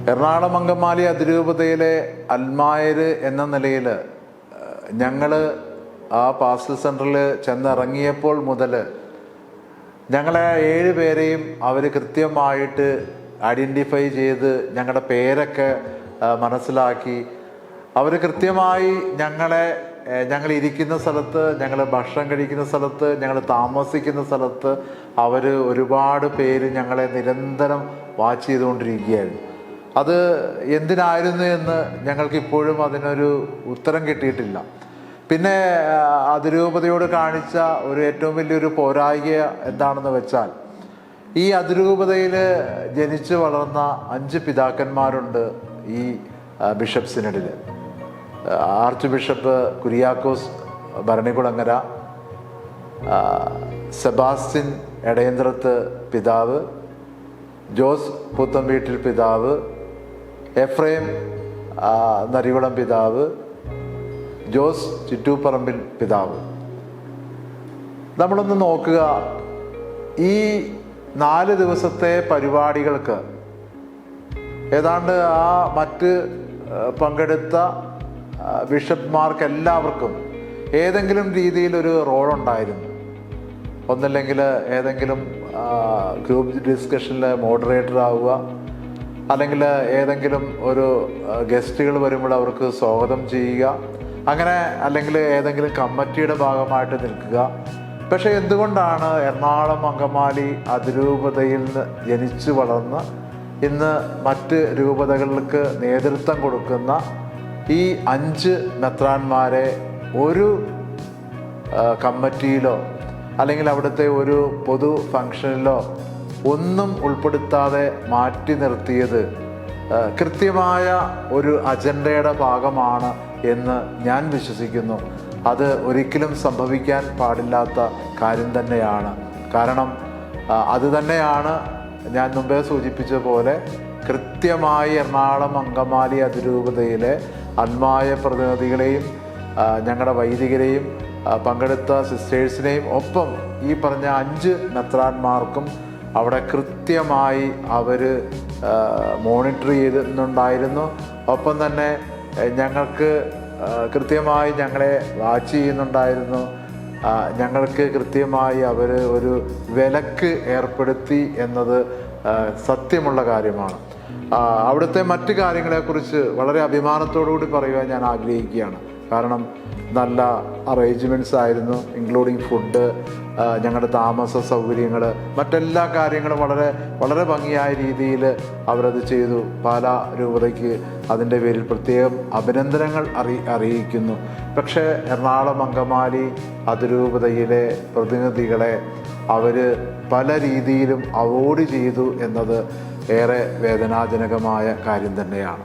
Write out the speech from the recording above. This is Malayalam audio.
എറണാകുളം അങ്കമാലി അതിരൂപതയിലെ അൽമായർ എന്ന നിലയിൽ ഞങ്ങൾ ആ പാസ്റ്റൽ സെൻറ്ററിൽ ചെന്നിറങ്ങിയപ്പോൾ മുതൽ ഞങ്ങളെ 7 പേരെയും അവർ കൃത്യമായിട്ട് ഐഡൻറ്റിഫൈ ചെയ്ത് ഞങ്ങളുടെ പേരൊക്കെ മനസ്സിലാക്കി അവർ കൃത്യമായി ഞങ്ങൾ ഇരിക്കുന്ന സ്ഥലത്ത്, ഞങ്ങൾ ഭക്ഷണം കഴിക്കുന്ന സ്ഥലത്ത്, ഞങ്ങൾ താമസിക്കുന്ന സ്ഥലത്ത് അവർ ഒരുപാട് പേര് ഞങ്ങളെ നിരന്തരം വാച്ച് ചെയ്തുകൊണ്ടിരിക്കുകയായിരുന്നു. അത് എന്തിനായിരുന്നു എന്ന് ഞങ്ങൾക്കിപ്പോഴും അതിനൊരു ഉത്തരം കിട്ടിയിട്ടില്ല. പിന്നെ അതിരൂപതയോട് കാണിച്ച ഒരു ഏറ്റവും വലിയൊരു പോരായ്മ എന്താണെന്ന് വെച്ചാൽ, ഈ അതിരൂപതയിൽ ജനിച്ചു വളർന്ന 5 പിതാക്കന്മാരുണ്ട് ഈ ബിഷപ്പ് സിനഡിൽ. Archbishop Kuriakose Bharanikulangara, Sebastian Edayanthrath പിതാവ്, ജോസ് പുത്തംവീട്ടിൽ പിതാവ്, എഫ്രൈം നരികുളം പിതാവ്, ജോസ് ചിറ്റൂപ്പറമ്പിൽ പിതാവ്. നമ്മളൊന്ന് നോക്കുക, ഈ 4 ദിവസത്തെ പരിപാടികൾക്ക് ഏതാണ്ട് ആ മറ്റ് പങ്കെടുത്ത ബിഷപ്പ്മാർക്ക് എല്ലാവർക്കും ഏതെങ്കിലും രീതിയിലൊരു റോളുണ്ടായിരുന്നു. ഒന്നല്ലെങ്കിൽ ഏതെങ്കിലും ഗ്രൂപ്പ് ഡിസ്കഷനിൽ മോഡറേറ്റർ ആവുക, അല്ലെങ്കിൽ ഏതെങ്കിലും ഒരു ഗസ്റ്റുകൾ വരുമ്പോൾ അവർക്ക് സ്വാഗതം ചെയ്യുക, അങ്ങനെ അല്ലെങ്കിൽ ഏതെങ്കിലും കമ്മിറ്റിയുടെ ഭാഗമായിട്ട് നിൽക്കുക. പക്ഷേ എന്തുകൊണ്ടാണ് എറണാകുളം അങ്കമാലി അതിരൂപതയിൽ നിന്ന് ജനിച്ചു വളർന്ന് ഇന്ന് മറ്റ് രൂപതകൾക്ക് നേതൃത്വം കൊടുക്കുന്ന ഈ 5 മെത്രാന്മാരെ ഒരു കമ്മിറ്റിയിലോ അല്ലെങ്കിൽ അവിടുത്തെ ഒരു പൊതു ഫംഗ്ഷനിലോ ഒന്നും ഉൾപ്പെടുത്താതെ മാറ്റി നിർത്തിയത് കൃത്യമായ ഒരു അജണ്ടയുടെ ഭാഗമാണ് എന്ന് ഞാൻ വിശ്വസിക്കുന്നു. അത് ഒരിക്കലും സംഭവിക്കാൻ പാടില്ലാത്ത കാര്യം തന്നെയാണ്. കാരണം അത് തന്നെയാണ് ഞാൻ മുമ്പേ സൂചിപ്പിച്ച പോലെ കൃത്യമായി എറണാകുളം അങ്കമാലി അതിരൂപതയിലെ അൽമായ പ്രതിനിധികളെയും ഞങ്ങളുടെ വൈദികരെയും പങ്കെടുത്ത സിസ്റ്റേഴ്സിനെയും ഒപ്പം ഈ പറഞ്ഞ 5 മെത്രാന്മാർക്കും അവിടെ കൃത്യമായി അവർ മോണിറ്റർ ചെയ്യുന്നുണ്ടായിരുന്നു. ഒപ്പം തന്നെ ഞങ്ങൾക്ക് കൃത്യമായി ഞങ്ങളെ വാച്ച് ചെയ്യുന്നുണ്ടായിരുന്നു. ഞങ്ങൾക്ക് കൃത്യമായി അവർ ഒരു വിലക്ക് ഏർപ്പെടുത്തി എന്നത് സത്യമുള്ള കാര്യമാണ്. അവിടുത്തെ മറ്റു കാര്യങ്ങളെക്കുറിച്ച് വളരെ അഭിമാനത്തോടുകൂടി പറയുവാൻ ഞാൻ ആഗ്രഹിക്കുകയാണ്. കാരണം നല്ല അറേഞ്ച്മെൻറ്റ്സ് ആയിരുന്നു, ഇൻക്ലൂഡിങ് ഫുഡ്, ഞങ്ങളുടെ താമസ സൗകര്യങ്ങൾ, മറ്റെല്ലാ കാര്യങ്ങളും വളരെ വളരെ ഭംഗിയായ രീതിയിൽ അവരത് ചെയ്തു. പാലാ രൂപതയ്ക്ക് അതിൻ്റെ പേരിൽ പ്രത്യേകം അഭിനന്ദനങ്ങൾ അറിയിക്കുന്നു. പക്ഷേ എറണാകുളം അങ്കമാലി അതിരൂപതയിലെ പ്രതിനിധികളെ അവർ പല രീതിയിലും അവോയ്ഡ് ചെയ്തു എന്നത് ഏറെ വേദനാജനകമായ കാര്യം തന്നെയാണ്.